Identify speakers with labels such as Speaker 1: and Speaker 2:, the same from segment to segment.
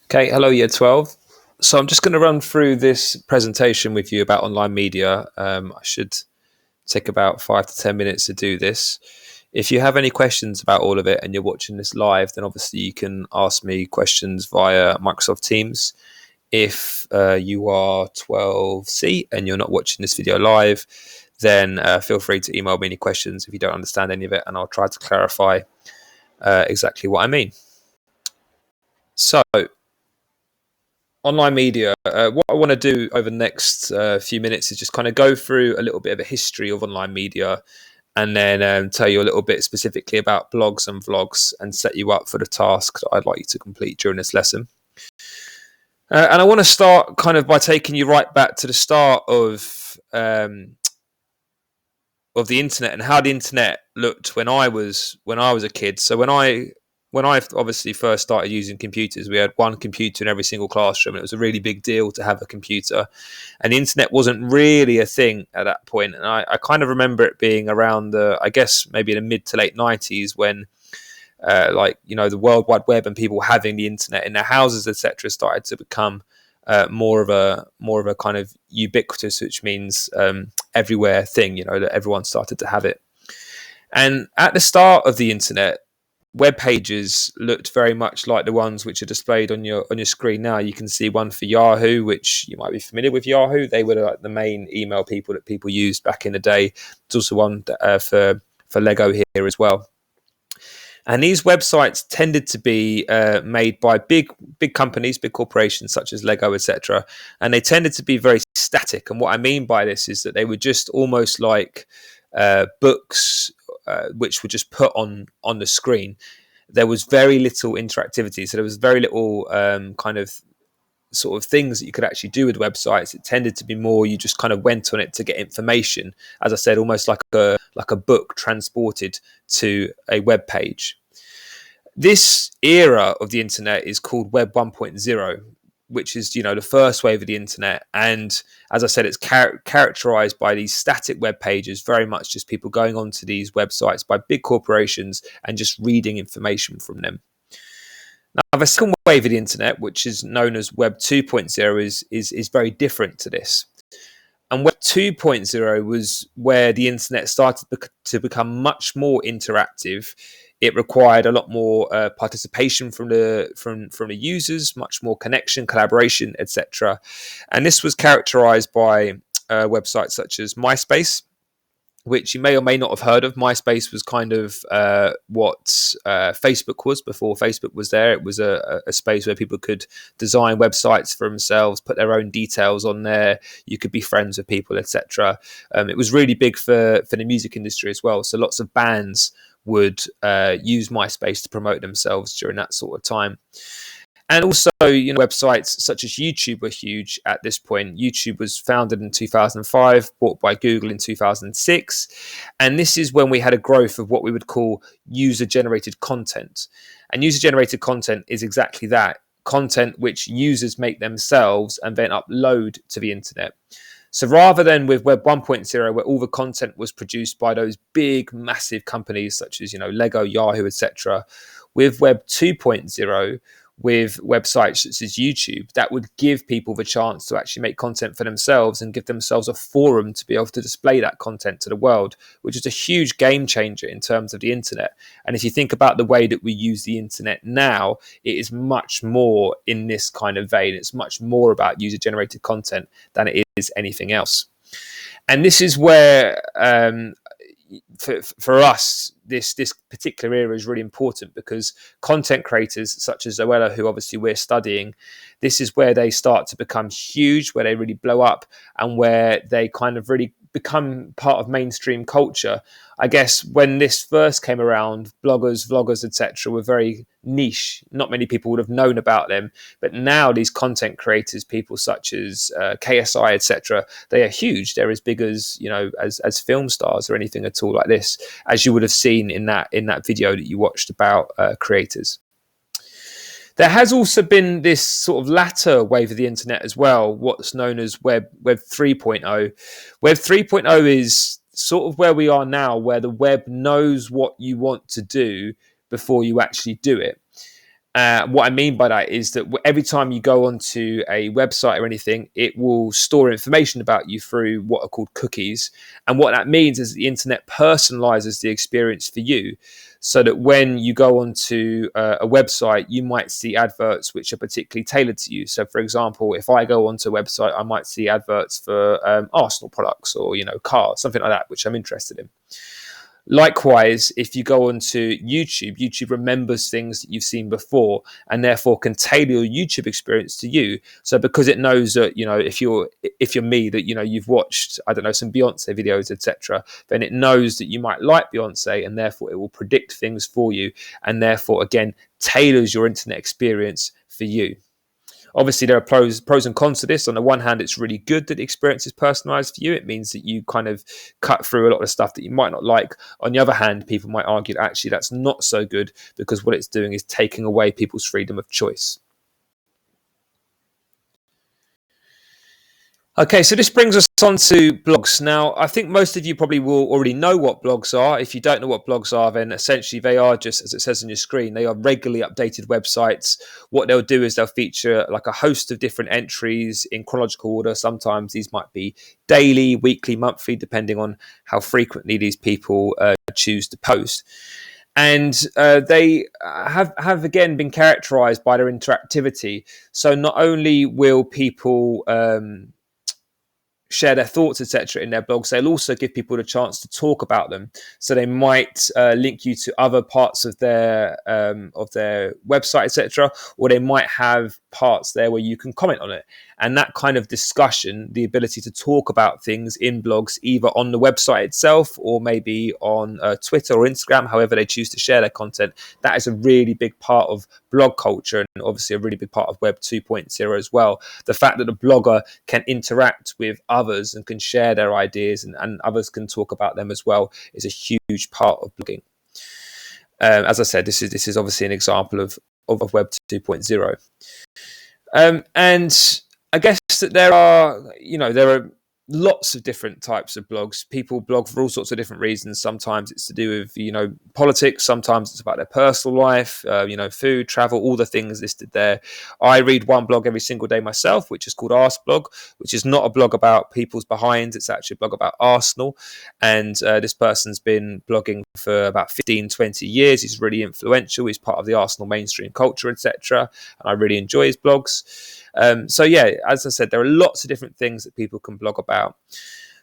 Speaker 1: Okay, hello, Year 12. So I'm just going to run through this presentation with you about online media. I should take about 5 to 10 minutes to do this. If you have any questions about all of it and you're watching this live, then obviously you can ask me questions via Microsoft Teams. If you are 12C and you're not watching this video live, then feel free to email me any questions if you don't understand any of it, and I'll try to clarify exactly what I mean. So, online media. What I want to do over the next few minutes is just kind of go through a little bit of a history of online media, and then tell you a little bit specifically about blogs and vlogs, and set you up for the task that I'd like you to complete during this lesson. And I want to start kind of by taking you right back to the start of the internet and how the internet looked when I was a kid. So when I obviously first started using computers, we had one computer in every single classroom, and it was a really big deal to have a computer. And the internet wasn't really a thing at that point. And I kind of remember it being around I guess maybe in the mid to late 90s when the World Wide Web and people having the internet in their houses, etc., started to become more of a kind of ubiquitous, which means everywhere thing. That everyone started to have it. And at the start of the internet, web pages looked very much like the ones which are displayed on your screen now. You can see one for Yahoo, which you might be familiar with. Yahoo, they were like the main email people that people used back in the day. There's also one for Lego here as well. And these websites tended to be made by big companies, big corporations such as Lego, etc. And they tended to be very static. And what I mean by this is that they were just almost like books, which were just put on the screen. There was very little interactivity, so there was very little kind of sort of things that you could actually do with websites. It tended to be more you just kind of went on it to get information. As I said, almost like a book transported to a web page. This era of the internet is called Web 1.0, which is the first wave of the internet. And as I said, it's characterized by these static web pages, very much just people going onto these websites by big corporations and just reading information from them. Now, the second wave of the internet, which is known as Web 2.0, is very different to this. And Web 2.0 was where the internet started to become much more interactive. It required a lot more participation from the users, much more connection, collaboration, etc. And this was characterized by websites such as MySpace, which you may or may not have heard of. MySpace was kind of what Facebook was before Facebook was there. It was a space where people could design websites for themselves, put their own details on there. You could be friends with people, etc. It was really big for the music industry as well. So lots of bands would use MySpace to promote themselves during that sort of time. And also, websites such as YouTube were huge at this point. YouTube was founded in 2005, bought by Google in 2006. And this is when we had a growth of what we would call user-generated content. And user-generated content is exactly that, content which users make themselves and then upload to the internet. So rather than with Web 1.0, where all the content was produced by those big, massive companies such as, Lego, Yahoo, etc., with Web 2.0, with websites such as YouTube, that would give people the chance to actually make content for themselves and give themselves a forum to be able to display that content to the world, which is a huge game changer in terms of the internet. And if you think about the way that we use the internet now, it is much more in this kind of vein. It's much more about user-generated content than it is anything else. And this is where for us, this particular era is really important, because content creators such as Zoella, who obviously we're studying, this is where they start to become huge, where they really blow up, and where they kind of really become part of mainstream culture. I guess when this first came around, bloggers, vloggers, etc., were very niche. Not many people would have known about them. But now these content creators, people such as KSI, etc., they are huge. They're as big as as film stars or anything at all like this, as you would have seen in that video that you watched about creators. There has also been this sort of latter wave of the internet as well, what's known as Web 3.0. Web 3.0 is sort of where we are now, where the web knows what you want to do before you actually do it. What I mean by that is that every time you go onto a website or anything, it will store information about you through what are called cookies. And what that means is the internet personalizes the experience for you, so that when you go onto a website, you might see adverts which are particularly tailored to you. So, for example, if I go onto a website, I might see adverts for Arsenal products or, cars, something like that, which I'm interested in. Likewise, if you go onto YouTube, YouTube remembers things that you've seen before and therefore can tailor your YouTube experience to you. So because it knows that, if you're me, that, you've watched, I don't know, some Beyonce videos, etc., then it knows that you might like Beyonce, and therefore it will predict things for you, and therefore, again, tailors your internet experience for you. Obviously, there are pros and cons to this. On the one hand, it's really good that the experience is personalized for you. It means that you kind of cut through a lot of stuff that you might not like. On the other hand, people might argue that actually that's not so good, because what it's doing is taking away people's freedom of choice. Okay, so this brings us on to blogs. Now, I think most of you probably will already know what blogs are. If you don't know what blogs are, then essentially they are just, as it says on your screen, they are regularly updated websites. What they'll do is they'll feature like a host of different entries in chronological order. Sometimes these might be daily, weekly, monthly, depending on how frequently these people choose to post. And they have again been characterized by their interactivity. So not only will people share their thoughts, etc., in their blogs, they'll also give people the chance to talk about them. So they might link you to other parts of their website, etc., or they might have parts there where you can comment on it. And that kind of discussion, the ability to talk about things in blogs, either on the website itself or maybe on Twitter or Instagram, however they choose to share their content, that is a really big part of blog culture, and obviously a really big part of Web 2.0 as well. The fact that the blogger can interact with others and can share their ideas, and others can talk about them as well, is a huge part of blogging. As I said, this is obviously an example of Web 2.0. And I guess that there are lots of different types of blogs. People blog for all sorts of different reasons. Sometimes it's to do with, politics. Sometimes it's about their personal life, food, travel, all the things listed there. I read one blog every single day myself, which is called Arseblog, which is not a blog about people's behinds. It's actually a blog about Arsenal. And this person's been blogging for about 15, 20 years. He's really influential. He's part of the Arsenal mainstream culture, etc. And I really enjoy his blogs. So yeah, as I said, there are lots of different things that people can blog about.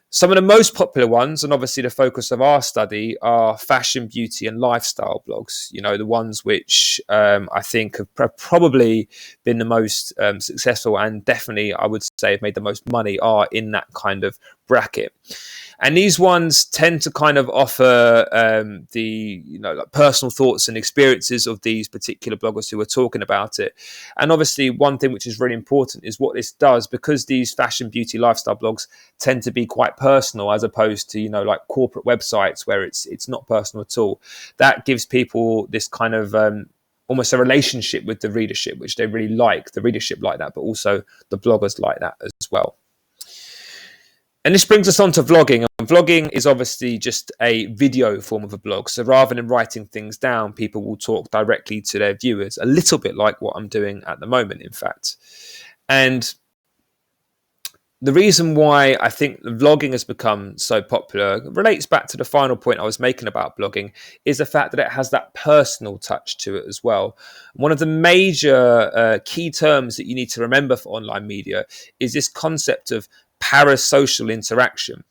Speaker 1: Some of the most popular ones, and obviously the focus of our study, are fashion, beauty, and lifestyle blogs. The ones which I think have probably been the most successful, and definitely I would say have made the most money, are in that kind of bracket. And these ones tend to kind of offer like personal thoughts and experiences of these particular bloggers who are talking about it. And obviously, one thing which is really important is what this does, because these fashion, beauty, lifestyle blogs tend to be quite personal, as opposed to like corporate websites where it's not personal at all. That gives people this kind of almost a relationship with the readership, which they really like. The readership like that, but also the bloggers like that as well. And this brings us on to vlogging. And vlogging is obviously just a video form of a blog. So rather than writing things down, people will talk directly to their viewers, a little bit like what I'm doing at the moment, in fact. And the reason why I think vlogging has become so popular relates back to the final point I was making about blogging, is the fact that it has that personal touch to it as well. One of the major key terms that you need to remember for online media is this concept of parasocial interaction.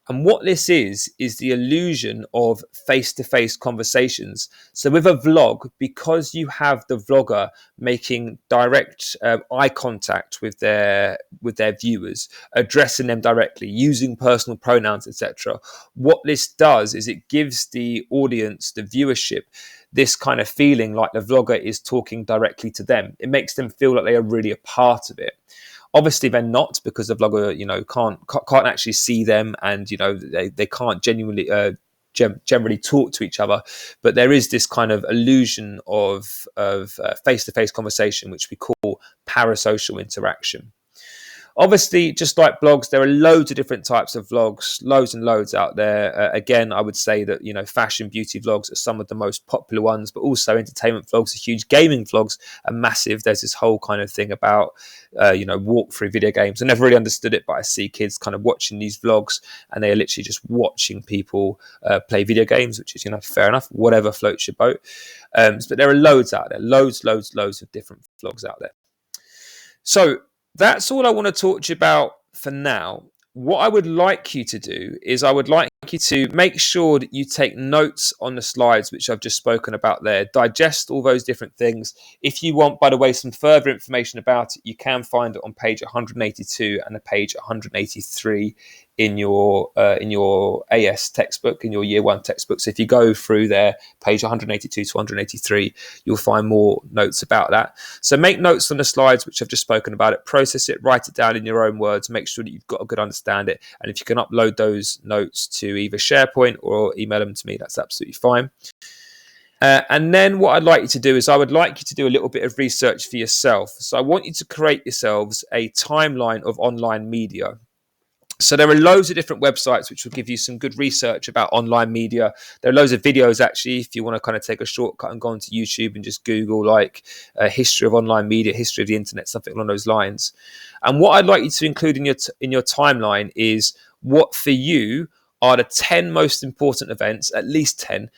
Speaker 1: And what this is the illusion of face-to-face conversations. So with a vlog, because you have the vlogger making direct eye contact with their viewers, addressing them directly, using personal pronouns, etc., what this does is it gives the audience, the viewership, this kind of feeling like the vlogger is talking directly to them. It makes them feel like they are really a part of it. Obviously, they're not, because the vlogger, can't actually see them, and they can't genuinely generally talk to each other. But there is this kind of illusion of face-to-face conversation, which we call parasocial interaction. Obviously, just like blogs, there are loads of different types of vlogs, loads and loads out there. Again, I would say that, fashion beauty vlogs are some of the most popular ones, but also entertainment vlogs are huge. Gaming vlogs are massive. There's this whole kind of thing about, walk through video games. I never really understood it, but I see kids kind of watching these vlogs and they are literally just watching people play video games, which is, fair enough, whatever floats your boat. But there are loads out there, loads of different vlogs out there. So that's all I want to talk to you about for now. What I would like you to do is I would like you to make sure that you take notes on the slides which I've just spoken about there. Digest all those different things. If you want, by the way, some further information about it, you can find it on page 182 and page 183 in your AS textbook, in your year one textbook. So if you go through there, page 182 to 183, you'll find more notes about that. So make notes on the slides which I've just spoken about it, process it, write it down in your own words, make sure that you've got a good understanding. And if you can upload those notes to either SharePoint or email them to me, that's absolutely fine. And then what I'd like you to do is I would like you to do a little bit of research for yourself. So I want you to create yourselves a timeline of online media. So there are loads of different websites which will give you some good research about online media. There are loads of videos, actually, if you want to kind of take a shortcut and go onto YouTube and just Google like history of online media, history of the internet, something along those lines. And what I'd like you to include in your timeline is what for you are the 10 most important events, at least 10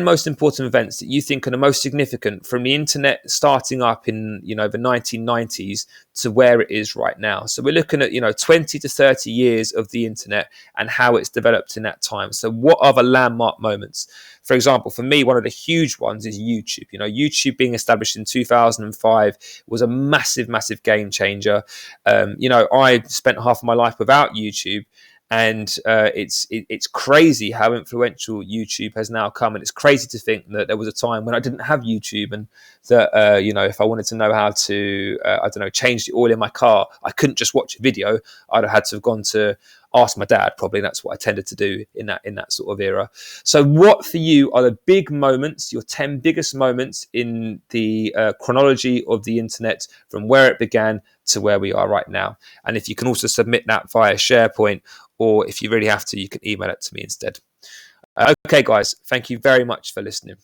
Speaker 1: most important events that you think are the most significant from the internet starting up in the 1990s to where it is right now. So we're looking at 20 to 30 years of the internet and how it's developed in that time. So what are the landmark moments? For example, for me, one of the huge ones is YouTube. YouTube being established in 2005 was a massive game changer. I spent half of my life without YouTube. And it's crazy how influential YouTube has now come, and it's crazy to think that there was a time when I didn't have YouTube, and that if I wanted to know how to change the oil in my car, I couldn't just watch a video. I'd have had to have gone to ask my dad. Probably that's what I tended to do in that sort of era. So what for you are the big moments, your 10 biggest moments in the chronology of the internet from where it began to where we are right now? And if you can also submit that via SharePoint, or if you really have to, you can email it to me instead. Okay, guys, thank you very much for listening.